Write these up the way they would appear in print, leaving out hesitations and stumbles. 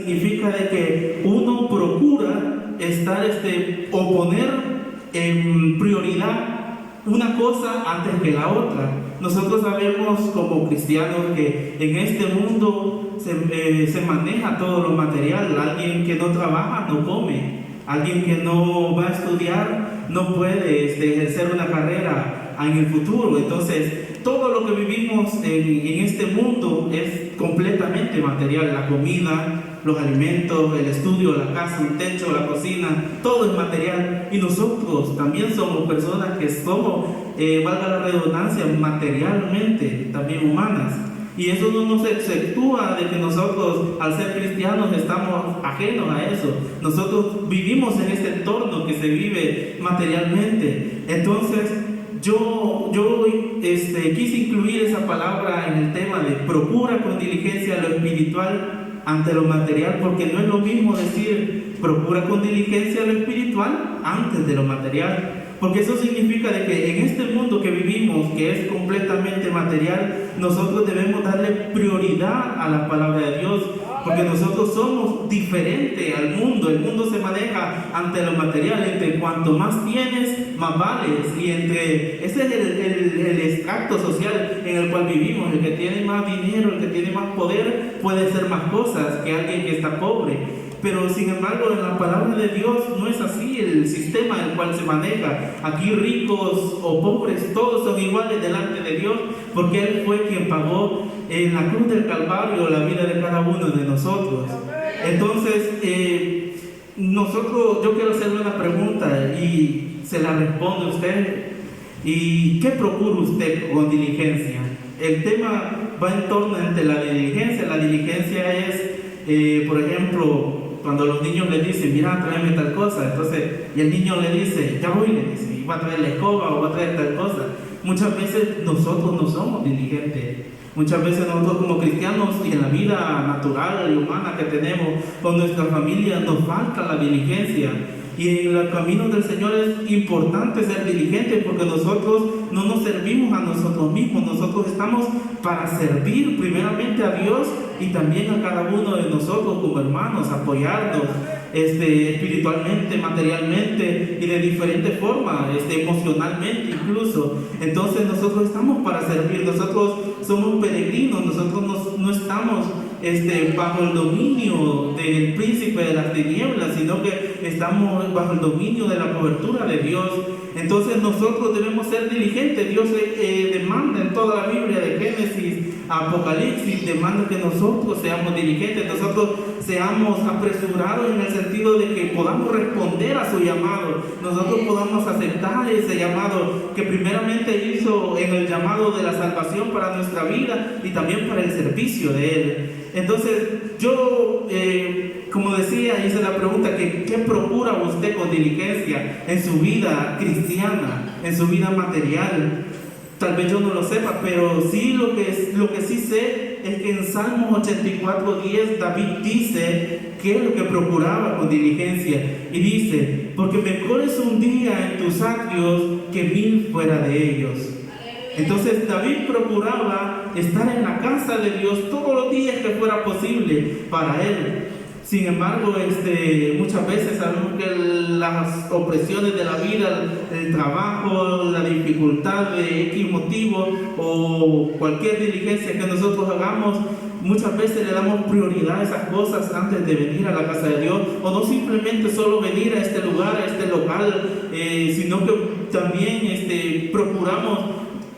significa de que uno procura estar o poner en prioridad una cosa antes que la otra. Nosotros sabemos como cristianos que en este mundo se maneja todo lo material. Alguien que no trabaja no come. Alguien que no va a estudiar no puede ejercer una carrera en el futuro. Entonces, todo lo que vivimos en este mundo es completamente material. La comida, los alimentos, el estudio, la casa, un techo, la cocina, todo es material. Y nosotros también somos personas que somos, valga la redundancia, materialmente también humanas. Y eso no nos exceptúa de que nosotros, al ser cristianos, estamos ajenos a eso. Nosotros vivimos en este entorno que se vive materialmente. Entonces, yo quise incluir esa palabra en el tema de procura con diligencia lo espiritual ante lo material, porque no es lo mismo decir procura con diligencia lo espiritual antes de lo material. Porque eso significa de que en este mundo que vivimos, que es completamente material, nosotros debemos darle prioridad a la palabra de Dios, porque nosotros somos diferentes al mundo. El mundo se maneja ante lo material, entre cuanto más tienes, más vales, y ese es el extracto social en el cual vivimos. El que tiene más dinero, el que tiene más poder, puede hacer más cosas que alguien que está pobre. Pero sin embargo, en la palabra de Dios no es así el sistema en el cual se maneja. Aquí ricos o pobres, todos son iguales delante de Dios, porque Él fue quien pagó en la cruz del Calvario la vida de cada uno de nosotros. Entonces, yo quiero hacerle una pregunta y se la responde usted. ¿Y qué procura usted con diligencia? El tema va en torno entre la diligencia. La diligencia es, por ejemplo, cuando los niños le dicen, mira, tráeme tal cosa, entonces, y el niño le dice, ya voy, le dice, y va a traer la escoba o va a traer tal cosa. Muchas veces nosotros no somos diligentes. Muchas veces nosotros como cristianos y en la vida natural y humana que tenemos con nuestra familia nos falta la diligencia. Y en los caminos del Señor es importante ser diligentes, porque nosotros no nos servimos a nosotros mismos. Nosotros estamos para servir primeramente a Dios y también a cada uno de nosotros como hermanos, apoyarnos espiritualmente, materialmente y de diferentes formas, emocionalmente incluso. Entonces nosotros estamos para servir. Nosotros somos peregrinos. Nosotros no estamos bajo el dominio del príncipe de las tinieblas, sino que estamos bajo el dominio de la cobertura de Dios. Entonces nosotros debemos ser diligentes. Dios demanda en toda la Biblia, de Génesis a Apocalipsis, demanda que nosotros seamos diligentes, nosotros seamos apresurados en el sentido de que podamos responder a su llamado, nosotros podamos aceptar ese llamado que primeramente hizo en el llamado de la salvación para nuestra vida y también para el servicio de Él. Entonces yo, como decía, hice la pregunta, ¿qué procura usted con diligencia en su vida cristiana, en su vida material? Tal vez yo no lo sepa, pero sí lo que sí sé es que en Salmos 84:10 David dice qué es lo que procuraba con diligencia. Y dice, porque mejor es un día en tus atrios que 1000 fuera de ellos. Entonces David procuraba estar en la casa de Dios todos los días que fuera posible para él. Sin embargo, muchas veces sabemos que las opresiones de la vida, el trabajo, la dificultad de X motivo o cualquier diligencia que nosotros hagamos, muchas veces le damos prioridad a esas cosas antes de venir a la casa de Dios, o no simplemente solo venir a este lugar, a este local, sino que también procuramos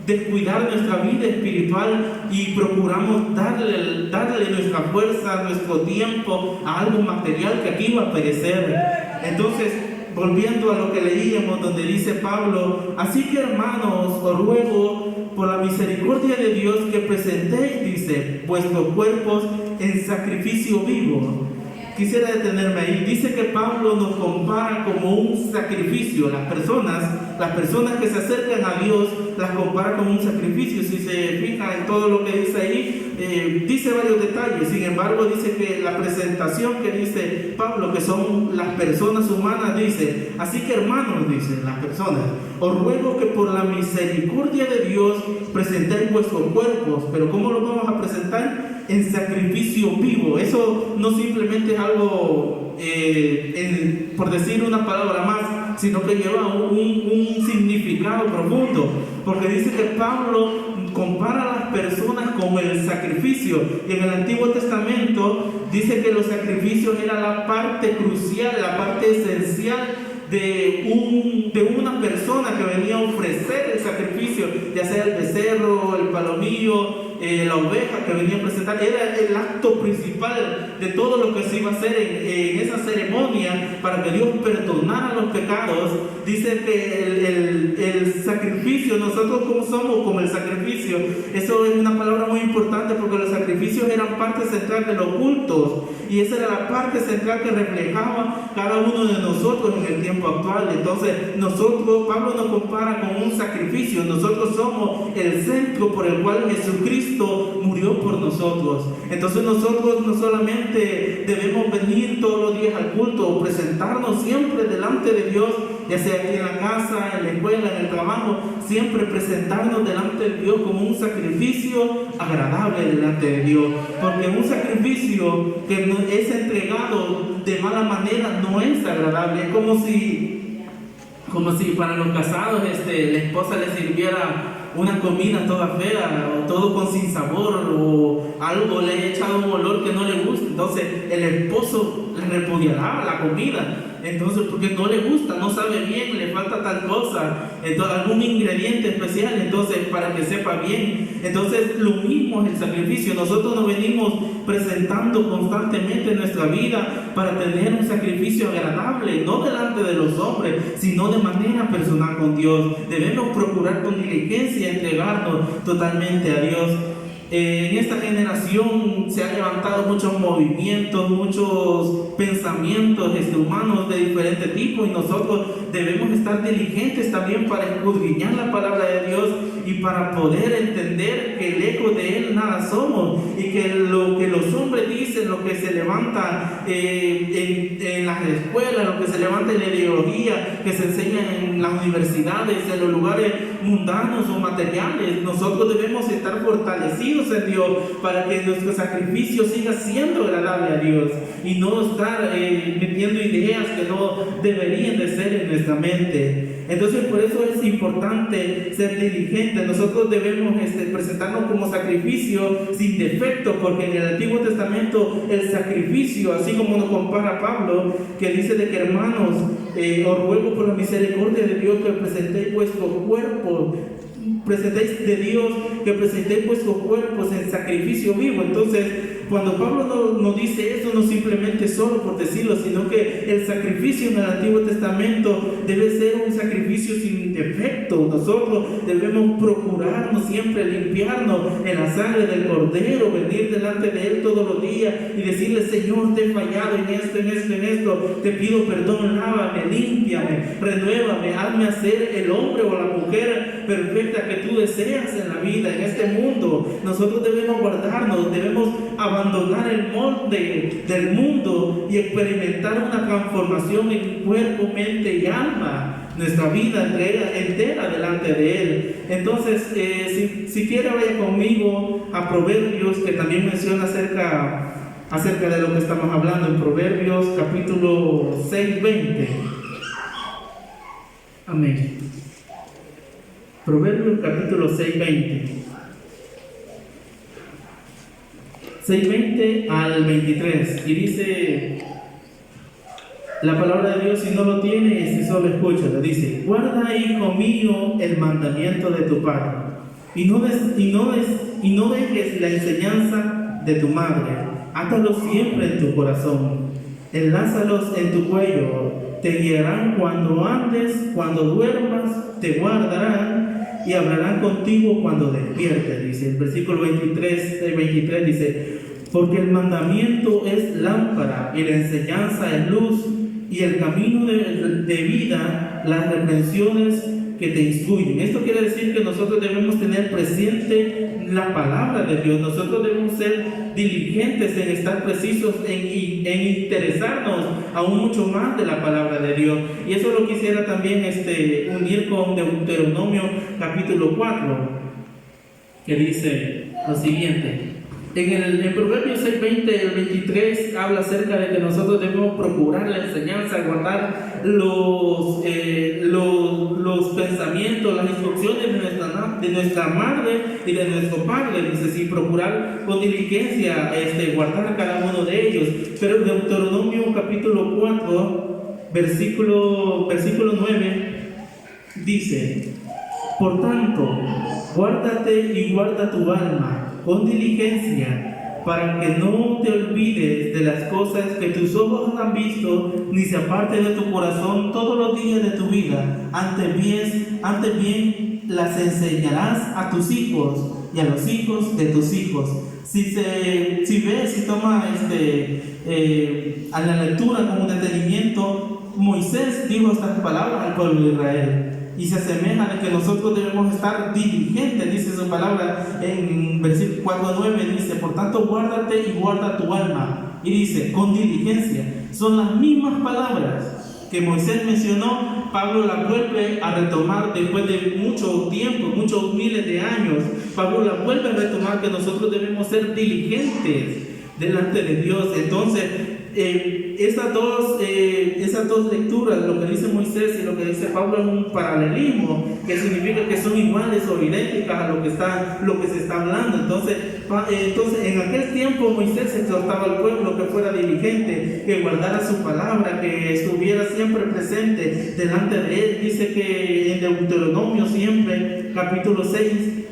descuidar nuestra vida espiritual y procuramos darle nuestra fuerza, nuestro tiempo a algo material que aquí va a perecer. Entonces, volviendo a lo que leíamos, donde dice Pablo, así que hermanos, os ruego por la misericordia de Dios que presentéis, dice, vuestros cuerpos en sacrificio vivo. Quisiera detenerme ahí. Dice que Pablo nos compara como un sacrificio. Las personas que se acercan a Dios las compara como un sacrificio. Si se fija en todo lo que dice ahí, dice varios detalles. Sin embargo, dice que la presentación que dice Pablo, que son las personas humanas, dice, así que hermanos, dicen las personas, os ruego que por la misericordia de Dios presentéis vuestros cuerpos. Pero ¿cómo los vamos a presentar? en sacrificio vivo. Eso no simplemente es algo, por decir una palabra más, sino que lleva un significado profundo, porque dice que Pablo compara a las personas con el sacrificio, y en el Antiguo Testamento dice que los sacrificios era la parte crucial, la parte esencial de una persona que venía a ofrecer el sacrificio, ya sea el becerro, el palomillo, la oveja que venía a presentar. Era el acto principal de todo lo que se iba a hacer en esa ceremonia para que Dios perdonara los pecados. Dice que el sacrificio, nosotros como somos como el sacrificio, eso es una palabra muy importante, porque los sacrificios eran parte central de los cultos, y esa era la parte central que reflejaba cada uno de nosotros en el tiempo actual. Entonces Pablo nos compara con un sacrificio. Nosotros somos el centro por el cual Jesucristo murió por nosotros. Entonces nosotros no solamente debemos venir todos los días al culto o presentarnos siempre delante de Dios, ya sea aquí en la casa, en la escuela, en el trabajo, siempre presentarnos delante de Dios como un sacrificio agradable delante de Dios, porque un sacrificio que no es entregado de mala manera no es agradable. Es como si para los casados la esposa le sirviera una comida toda fea, o todo con sin sabor, o algo le haya echado un olor que no le gusta. Entonces el esposo le repudiará la comida, entonces porque no le gusta, no sabe bien, le falta tal cosa, entonces, algún ingrediente especial, entonces para que sepa bien. Entonces lo mismo es el sacrificio. Nosotros nos venimos presentando constantemente en nuestra vida para tener un sacrificio agradable, no delante de los hombres, sino de manera personal con Dios. Debemos procurar con diligencia entregarnos totalmente a Dios. En esta generación se han levantado muchos movimientos, muchos pensamientos humanos de diferente tipo, y nosotros debemos estar diligentes también para escudriñar la palabra de Dios y para poder entender que el eco de Él nada somos, y que lo que los hombres dicen, lo que se levanta en las escuelas, lo que se levanta en la ideología que se enseña en las universidades, en los lugares mundanos o materiales, nosotros debemos estar fortalecidos en Dios para que nuestro sacrificio siga siendo agradable a Dios, y no estar metiendo ideas que no deberían de ser en nuestra mente. Entonces por eso es importante ser diligentes. Nosotros debemos presentarnos como sacrificio sin defecto, porque en el Antiguo Testamento el sacrificio, así como nos compara Pablo, que dice de que hermanos, os ruego por la misericordia de Dios que presentéis vuestros cuerpos, presentéis de Dios que presentéis vuestros cuerpos en sacrificio vivo. Entonces cuando Pablo nos dice eso, no simplemente solo por decirlo, sino que el sacrificio en el Antiguo Testamento debe ser un sacrificio sin defecto. Nosotros debemos procurarnos siempre limpiarnos en la sangre del Cordero, venir delante de Él todos los días y decirle: Señor, te he fallado en esto, te pido perdón, lávame, límpiame, renuévame, hazme hacer el hombre o la mujer perfecta que tú deseas en la vida, en este mundo. Nosotros debemos guardarnos, debemos abandonar el molde del mundo y experimentar una transformación en cuerpo, mente y alma, nuestra vida entera delante de Él. Entonces, si quiere, vaya conmigo a Proverbios, que también menciona acerca de lo que estamos hablando, en Proverbios capítulo 6:20. Amén. Proverbios capítulo 6:20 al 23, y dice la palabra de Dios: si no lo tienes, si solo escúchalo, dice: guarda, hijo mío, el mandamiento de tu padre, y no dejes la enseñanza de tu madre, átalos siempre en tu corazón, enlázalos en tu cuello, te guiarán cuando andes, cuando duermas, te guardarán y hablarán contigo cuando despiertes. Dice el versículo 23 dice: porque el mandamiento es lámpara y la enseñanza es luz, y el camino de vida las reprensiones que te instruyen. Esto quiere decir que nosotros debemos tener presente la palabra de Dios. Nosotros debemos ser diligentes en estar precisos, en interesarnos aún mucho más de la palabra de Dios. Y eso lo quisiera también unir con Deuteronomio capítulo 4, que dice lo siguiente: En Proverbios 6:20 el 23 habla acerca de que nosotros debemos procurar la enseñanza, guardar los pensamientos, las instrucciones de nuestra madre y de nuestro padre. Dice, sí, procurar con diligencia guardar cada uno de ellos. Pero Deuteronomio capítulo 4, versículo 9, dice: por tanto, guárdate y guarda tu alma con diligencia, para que no te olvides de las cosas que tus ojos han visto, ni se aparte de tu corazón todos los días de tu vida. Antes bien las enseñarás a tus hijos y a los hijos de tus hijos. Si toma a la lectura con un detenimiento, Moisés dijo estas palabras al pueblo de Israel. Y se asemeja de que nosotros debemos estar diligentes, dice su palabra en versículo 4:9, dice: por tanto, guárdate y guarda tu alma. Y dice, con diligencia. Son las mismas palabras que Moisés mencionó, Pablo las vuelve a retomar después de mucho tiempo, muchos miles de años. Pablo las vuelve a retomar, que nosotros debemos ser diligentes delante de Dios. Entonces, esas dos lecturas, lo que dice Moisés y lo que dice Pablo, es un paralelismo, que significa que son iguales o idénticas a lo que se está hablando. Entonces en aquel tiempo Moisés exhortaba al pueblo que fuera diligente, que guardara su palabra, que estuviera siempre presente delante de él. Dice que en Deuteronomio siempre, capítulo 6,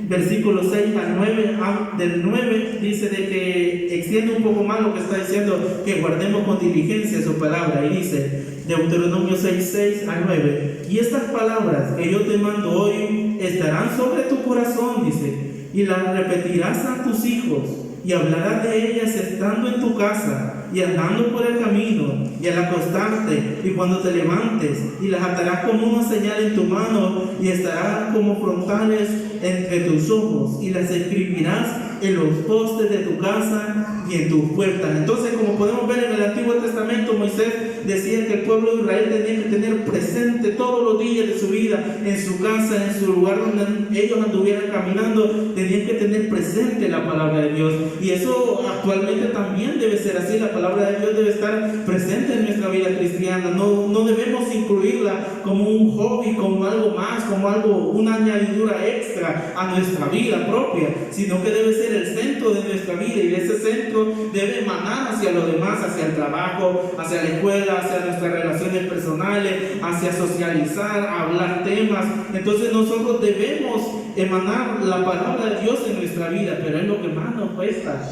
versículos 6 al 9, del 9, dice de que extiende un poco más lo que está diciendo, que guardemos con diligencia su palabra. Y dice, Deuteronomio 6 al 9: y estas palabras que yo te mando hoy estarán sobre tu corazón, dice, y las repetirás a tus hijos, y hablarás de ellas estando en tu casa, y andando por el camino, y al acostarte, y cuando te levantes, y las atarás como una señal en tu mano, y estarán como frontales entre tus ojos, y las escribirás en los postes de tu casa y en tus puertas. Entonces, como podemos ver en el Antiguo Testamento, Moisés decía que el pueblo de Israel tenía que tener presente todos los días de su vida, en su casa, en su lugar donde ellos anduvieran caminando, tenían que tener presente la palabra de Dios. Y eso actualmente también debe ser así. La palabra de Dios debe estar presente en nuestra vida cristiana. No debemos incluirla como un hobby, como algo más, como una añadidura extra a nuestra vida propia, sino que debe ser el centro de nuestra vida, y ese centro debe emanar hacia lo demás, hacia el trabajo, hacia la escuela, hacia nuestras relaciones personales, hacia socializar, hablar temas. Entonces nosotros debemos emanar la palabra de Dios en nuestra vida, pero es lo que más nos cuesta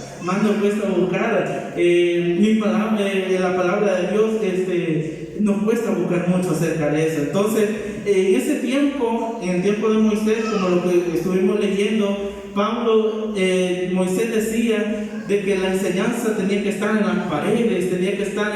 buscar la palabra de Dios. Nos cuesta buscar mucho acerca de eso. Entonces, en ese tiempo, en el tiempo de Moisés, como lo que estuvimos leyendo, Moisés decía de que la enseñanza tenía que estar en las paredes, tenía que estar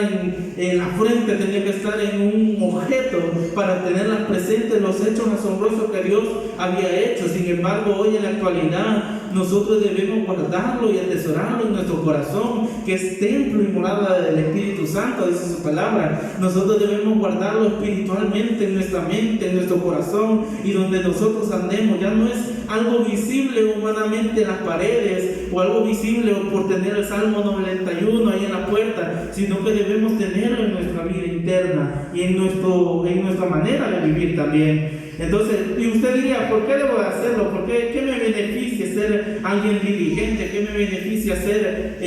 en la frente, tenía que estar en un objeto para tenerlas presentes, los hechos asombrosos que Dios había hecho. Sin embargo, hoy en la actualidad, nosotros debemos guardarlo y atesorarlo en nuestro corazón, que es templo y morada del Espíritu Santo, dice su palabra. Nosotros debemos guardarlo espiritualmente en nuestra mente, en nuestro corazón, y donde nosotros andemos. Ya no es algo visible humanamente en las paredes, o algo visible por tener el Salmo 91 ahí en la puerta, sino que debemos tenerlo en nuestra vida interna y en nuestra manera de vivir también. Entonces, y usted diría, ¿por qué debo hacerlo? ¿Qué me beneficia ser alguien diligente? ¿Qué me beneficia ser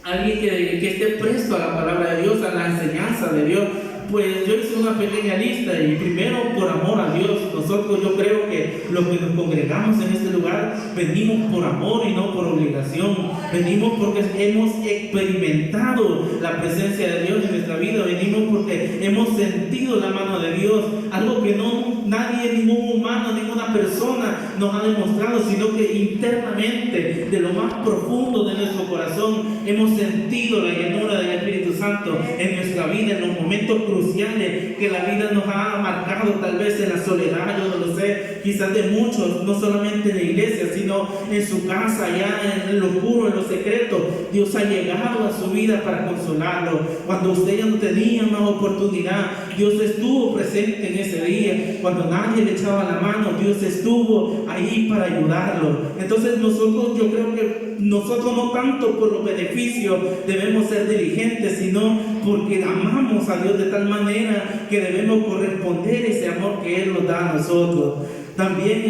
alguien que esté presto a la palabra de Dios, a la enseñanza de Dios? Pues yo hice una pequeña lista, y primero, por amor a Dios. Yo creo que los que nos congregamos en este lugar venimos por amor y no por obligación. Venimos porque hemos experimentado la presencia de Dios en nuestra vida. Venimos porque hemos sentido la mano de Dios, algo que nadie, ningún humano, ninguna persona nos ha demostrado, sino que internamente, de lo más profundo de nuestro corazón, hemos sentido la llenura del Espíritu Santo en nuestra vida, en los momentos cruciales que la vida nos ha marcado, tal vez en la soledad, yo no lo sé, quizás de muchos, no solamente en la iglesia, sino en su casa, allá en lo oscuro, en lo secreto. Dios ha llegado a su vida para consolarlo. Cuando usted ya no tenía más oportunidad, Dios estuvo presente en ese día. Cuando nadie le echaba la mano, Dios estuvo ahí para ayudarlo. Entonces nosotros, yo creo que nosotros no tanto por los beneficios debemos ser diligentes, sino porque amamos a Dios de tal manera que debemos corresponder ese amor que Él nos da a nosotros. También,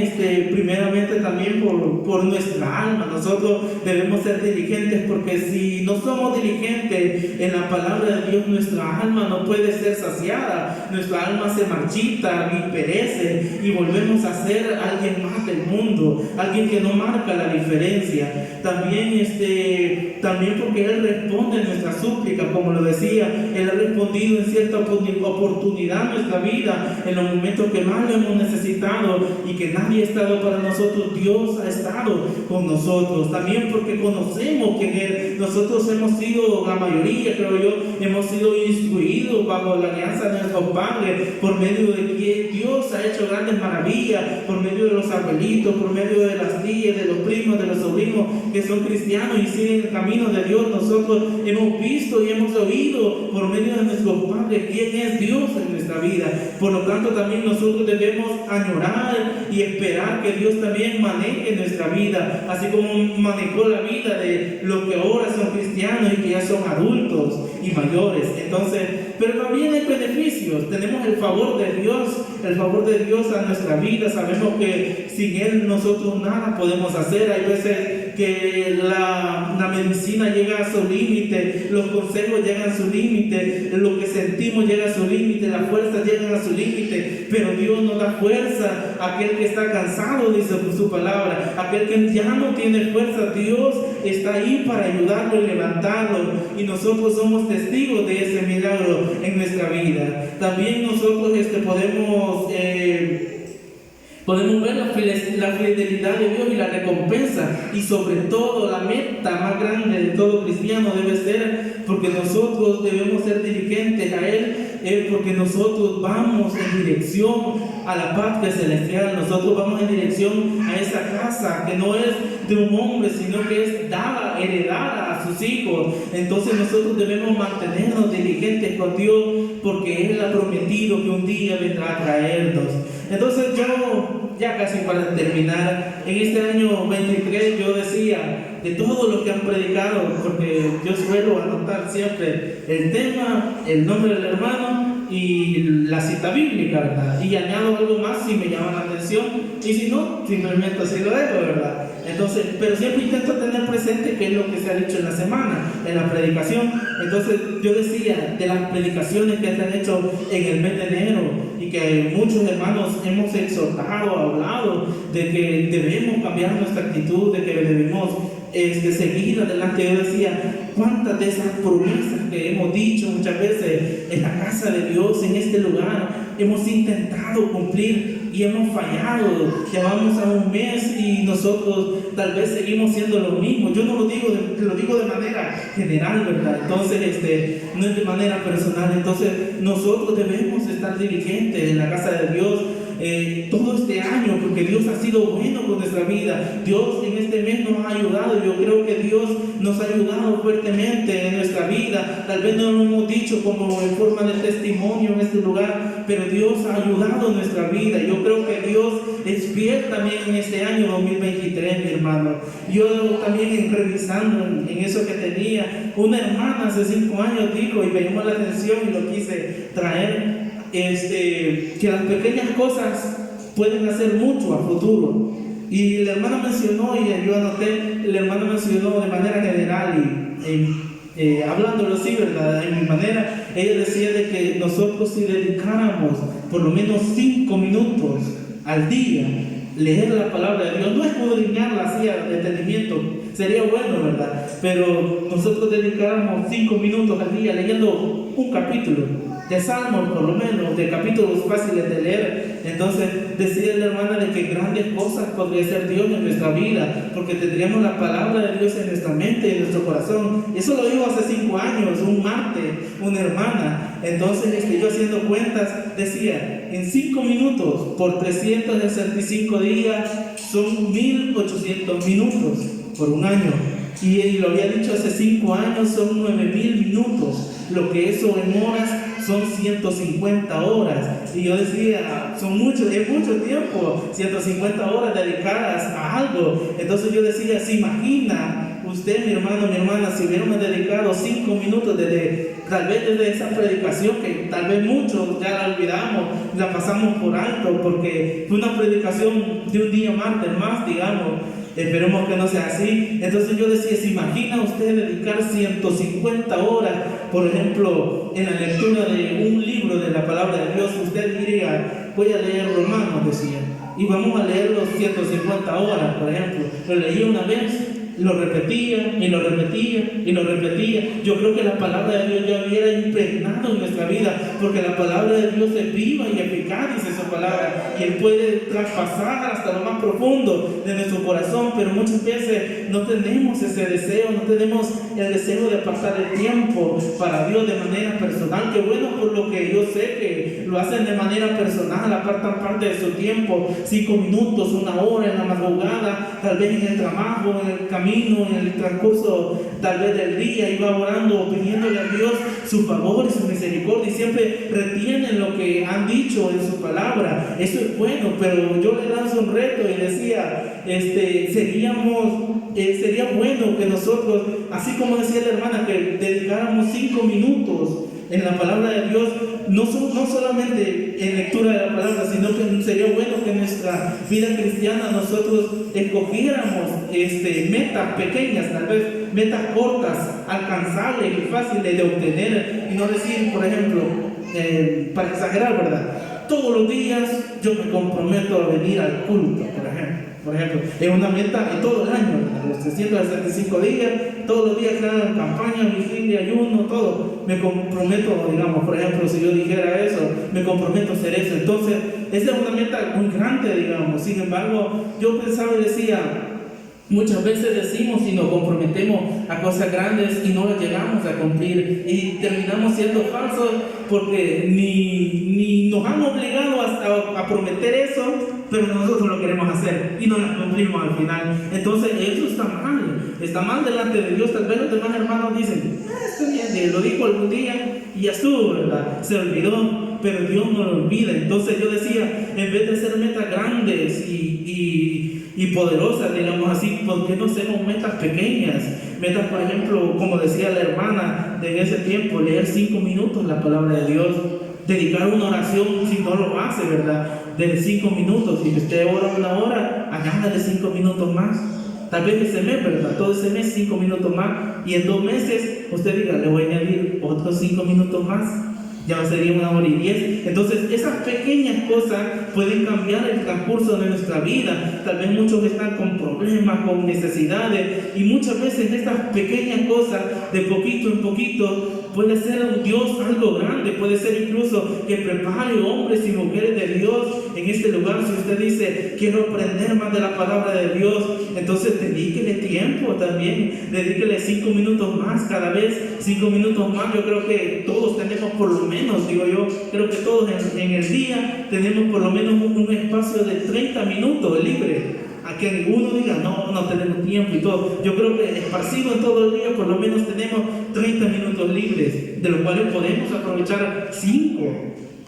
primeramente, también por nuestra alma, nosotros debemos ser diligentes, porque si no somos diligentes en la palabra de Dios, nuestra alma no puede ser saciada, nuestra alma se marchita y perece y volvemos a ser alguien más del mundo, alguien que no marca la diferencia. También porque Él responde en nuestra súplica, como lo decía, Él ha respondido en cierta oportunidad en nuestra vida, en los momentos que más lo hemos necesitado y que nadie ha estado para nosotros. Dios ha estado con nosotros. También porque conocemos que nosotros hemos sido, la mayoría creo yo, hemos sido instruidos bajo la alianza de nuestros padres, por medio de que Dios ha hecho grandes maravillas, por medio de los abuelitos, por medio de las tías, de los primos, de los sobrinos que son cristianos y siguen el camino de Dios. Nosotros hemos visto y hemos oído por medio de nuestros padres quién es Dios en nuestra vida. Por lo tanto, también nosotros debemos añorar y esperar que Dios también maneje nuestra vida, así como manejó la vida de los que ahora son cristianos y que ya son adultos y mayores. Entonces, pero también hay beneficios. Tenemos el favor de Dios a nuestra vida. Sabemos que sin Él nosotros nada podemos hacer. Hay veces que la medicina llega a su límite, los consejos llegan a su límite, lo que sentimos llega a su límite, las fuerzas llegan a su límite, pero Dios nos da fuerza a aquel que está cansado, dice su palabra, aquel que ya no tiene fuerza. Dios está ahí para ayudarlo y levantarlo, y nosotros somos testigos de ese milagro en nuestra vida. También nosotros podemos ver la fidelidad de Dios y la recompensa, y sobre todo la meta más grande de todo cristiano debe ser, porque nosotros debemos ser diligentes a Él, porque nosotros vamos en dirección a la patria celestial, nosotros vamos en dirección a esa casa que no es de un hombre, sino que es dada, heredada a sus hijos. Entonces nosotros debemos mantenernos diligentes con Dios, porque Él ha prometido que un día vendrá a traernos. Entonces yo, ya casi para terminar, en este año 23 yo decía, de todo lo que han predicado, porque yo suelo anotar siempre el tema, el nombre del hermano y la cita bíblica, ¿verdad? Y añado algo más si me llama la atención, y si no, simplemente así lo dejo, ¿verdad? Entonces, pero siempre intento tener presente qué es lo que se ha dicho en la semana, en la predicación. Entonces yo decía, de las predicaciones que se han hecho en el mes de enero, y que muchos hermanos hemos exhortado, hablado de que debemos cambiar nuestra actitud, de que debemos seguir adelante. Yo decía, cuántas de esas promesas que hemos dicho muchas veces en la casa de Dios, en este lugar, hemos intentado cumplir y hemos fallado. Llevamos a un mes y nosotros tal vez seguimos siendo lo mismo. Yo no lo digo de manera general, ¿verdad? Entonces, no es de manera personal. Entonces, nosotros debemos estar diligentes en la casa de Dios todo este año, porque Dios ha sido bueno con nuestra vida. Dios en este mes nos ha ayudado. Yo creo que Dios nos ha ayudado fuertemente en nuestra vida. Tal vez no lo hemos dicho como en forma de testimonio en este lugar, pero Dios ha ayudado en nuestra vida. Yo creo que Dios es fiel también en este año 2023, mi hermano. Yo también revisando en eso que tenía, una hermana hace 5 años dijo, y me llamó la atención y lo quise traer, que las pequeñas cosas pueden hacer mucho a futuro. Y la hermana mencionó, y yo anoté, la hermana mencionó de manera general y hablándolo así, ¿verdad? En mi manera, ella decía de que nosotros, si dedicáramos por lo menos 5 minutos al día leer la palabra de Dios, no escudriñarla así a detenimiento, sería bueno, ¿verdad? Pero nosotros dedicáramos 5 minutos al día leyendo un capítulo de Salmos, por lo menos, de capítulos fáciles de leer. Entonces decía la hermana de que grandes cosas podría hacer Dios en nuestra vida, porque tendríamos la palabra de Dios en nuestra mente y en nuestro corazón. Eso lo dijo hace 5 años, un martes, una hermana. Entonces yo haciendo cuentas decía, en 5 minutos por 365 días son 1800 minutos por un año. Y lo había dicho hace 5 años, son 9000 minutos. Lo que eso en horas son 150 horas. Y yo decía, es mucho tiempo, 150 horas dedicadas a algo. Entonces yo decía, ¿se imagina usted, mi hermano, mi hermana, si hubiéramos dedicado 5 minutos tal vez desde esa predicación, que tal vez muchos ya la olvidamos, la pasamos por alto, porque fue una predicación de un día martes más, digamos. Esperemos que no sea así. Entonces yo decía, ¿se imagina usted dedicar 150 horas, por ejemplo, en la lectura de un libro de la palabra de Dios? Usted diría, voy a leer Romanos, decía, y vamos a leer los 150 horas, por ejemplo. Lo leía una vez, lo repetía y lo repetía y lo repetía. Yo creo que la palabra de Dios ya hubiera impregnado en nuestra vida, porque la palabra de Dios es viva y eficaz, dice su palabra, y Él puede traspasar hasta lo más profundo de nuestro corazón. Pero muchas veces no tenemos ese deseo, no tenemos el deseo de pasar el tiempo para Dios de manera personal. Qué bueno, por lo que yo sé que lo hacen de manera personal, apartan parte de su tiempo, 5 minutos, 1 hora en la madrugada, tal vez en el trabajo, en el camino, en el transcurso tal vez del día, y va orando, pidiéndole a Dios su favor y su misericordia, y siempre retienen lo que han dicho en su palabra. Eso es bueno, pero yo le lanzo un reto y decía, sería bueno que nosotros, así como decía la hermana, que dedicáramos 5 minutos en la palabra de Dios, no solamente en lectura de la palabra, sino que sería bueno que en nuestra vida cristiana nosotros escogiéramos metas pequeñas, tal vez metas cortas, alcanzables y fáciles de obtener, y no decir, por ejemplo, para exagerar, ¿verdad?, todos los días yo me comprometo a venir al culto, por ejemplo, es una meta de todo el año, los 365 días, todos los días que hagan campaña, vigilia, ayuno, todo, me comprometo, digamos, por ejemplo, si yo dijera eso, me comprometo a hacer eso. Entonces, esa es una meta muy grande, digamos. Sin embargo, yo pensaba y decía, muchas veces decimos y nos comprometemos a cosas grandes y no las llegamos a cumplir, y terminamos siendo falsos porque ni nos han obligado a prometer eso, pero nosotros lo queremos hacer y no las cumplimos al final. Entonces eso está mal delante de Dios. Tal vez los demás hermanos dicen, está bien, lo dijo algún día y ya estuvo, ¿verdad?, se olvidó, pero Dios no lo olvida. Entonces yo decía, en vez de hacer metas grandes y poderosas, digamos así, ¿por qué no hacemos metas pequeñas? Metas, por ejemplo, como decía la hermana de ese tiempo, leer 5 minutos la palabra de Dios, dedicar una oración, si no lo hace, ¿verdad?, de 5 minutos. Si usted ora 1 hora, añádale 5 minutos más. Tal vez ese mes, ¿verdad?, todo ese mes 5 minutos más, y en 2 meses usted diga, le voy a añadir otros 5 minutos más, ya sería 1 hora y 10. Entonces esas pequeñas cosas pueden cambiar el transcurso de nuestra vida. Tal vez muchos están con problemas, con necesidades, y muchas veces estas pequeñas cosas, de poquito en poquito, puede ser Dios algo grande. Puede ser incluso que prepare hombres y mujeres de Dios en este lugar. Si usted dice, quiero aprender más de la palabra de Dios, entonces dedíquele tiempo también, dedíquele 5 minutos más cada vez, 5 minutos más. Yo creo que todos tenemos por lo menos, digo yo, creo que todos en el día tenemos por lo menos un espacio de 30 minutos libre. A que ninguno diga, no tenemos tiempo y todo. Yo creo que esparcido en todo el día por lo menos tenemos 30 minutos libres, de los cuales podemos aprovechar 5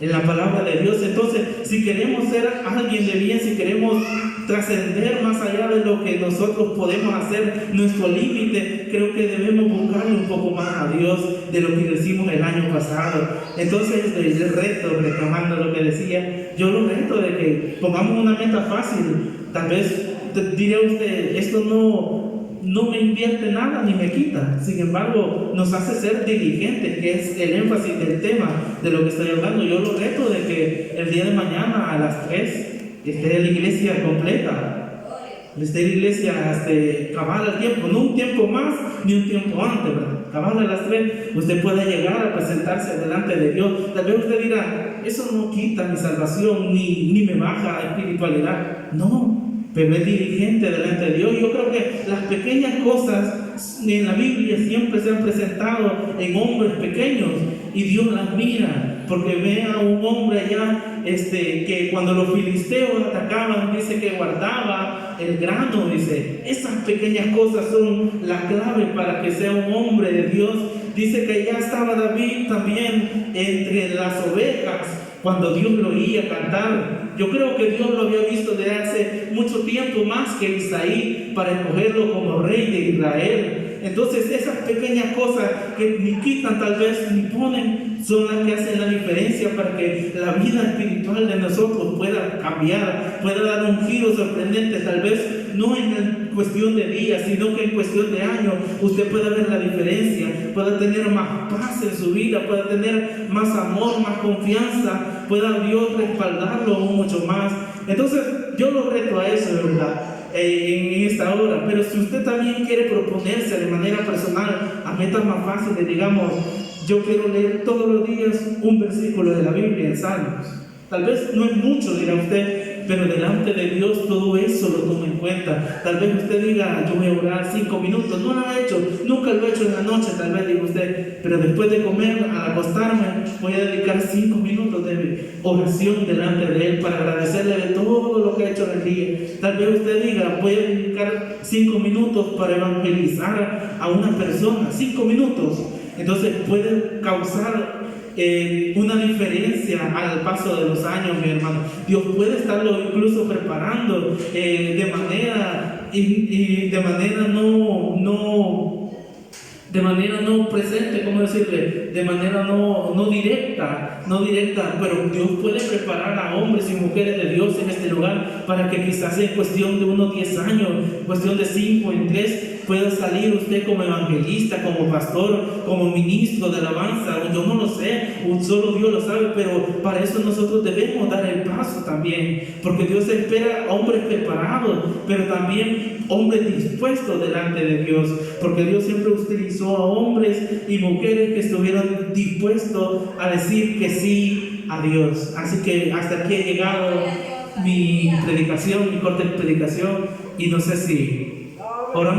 en la palabra de Dios. Entonces, si queremos ser alguien de bien, si queremos trascender más allá de lo que nosotros podemos hacer, nuestro límite, creo que debemos buscarle un poco más a Dios de lo que hicimos el año pasado. Entonces, el reto, retomando lo que decía, yo lo reto de que pongamos una meta fácil. Tal vez diría usted, esto no me invierte nada ni me quita, sin embargo nos hace ser diligentes, que es el énfasis del tema de lo que estoy hablando. Yo lo reto de que el día de mañana a las 3 esté la iglesia completa, esté la iglesia cabal al tiempo, no un tiempo más ni un tiempo antes, ¿verdad?, cabal a las 3 usted pueda llegar a presentarse delante de Dios. Tal vez usted dirá, eso no quita mi salvación ni me baja espiritualidad. No, pero es diligente delante de Dios. Yo creo que las pequeñas cosas en la Biblia siempre se han presentado en hombres pequeños, y Dios las mira, porque ve a un hombre allá que cuando los filisteos atacaban, dice que guardaba el grano. Dice, esas pequeñas cosas son la clave para que sea un hombre de Dios. Dice que ya estaba David también entre las ovejas cuando Dios lo oía cantar. Yo creo que Dios lo había visto desde hace mucho tiempo más que Isaí para escogerlo como rey de Israel. Entonces esas pequeñas cosas que ni quitan tal vez ni ponen son las que hacen la diferencia para que la vida espiritual de nosotros pueda cambiar, pueda dar un giro sorprendente, tal vez no en cuestión de días, sino que en cuestión de años usted pueda ver la diferencia, pueda tener más paz en su vida, pueda tener más amor, más confianza, pueda Dios respaldarlo mucho más. Entonces yo lo reto a eso, de verdad, en esta hora. Pero si usted también quiere proponerse de manera personal a metas más fáciles, digamos, yo quiero leer todos los días un versículo de la Biblia en Salmos. Tal vez no es mucho, dirá usted, pero delante de Dios todo eso lo toma en cuenta. Tal vez usted diga, yo voy a orar 5 minutos. No lo he hecho, nunca lo he hecho en la noche, tal vez diga usted, pero después de comer, al acostarme, voy a dedicar 5 minutos de oración delante de Él para agradecerle de todo lo que ha hecho en el día. Tal vez usted diga, voy a dedicar 5 minutos para evangelizar a una persona, 5 minutos. Entonces puede causar una diferencia al paso de los años, mi hermano. Dios puede estarlo incluso preparando de manera no presente, ¿cómo decirle? De manera no directa, pero Dios puede preparar a hombres y mujeres de Dios en este lugar para que quizás en cuestión de unos 10 años, en cuestión de 5 en 3, pueda salir usted como evangelista, como pastor, como ministro de alabanza. Yo no lo sé, solo Dios lo sabe, pero para eso nosotros debemos dar el paso también, porque Dios espera hombres preparados, pero también hombres dispuestos delante de Dios, porque Dios siempre utilizó a hombres y mujeres que estuvieron dispuestos a decir que sí a Dios. Así que hasta aquí he llegado mi predicación, mi corta predicación, y no sé si oramos.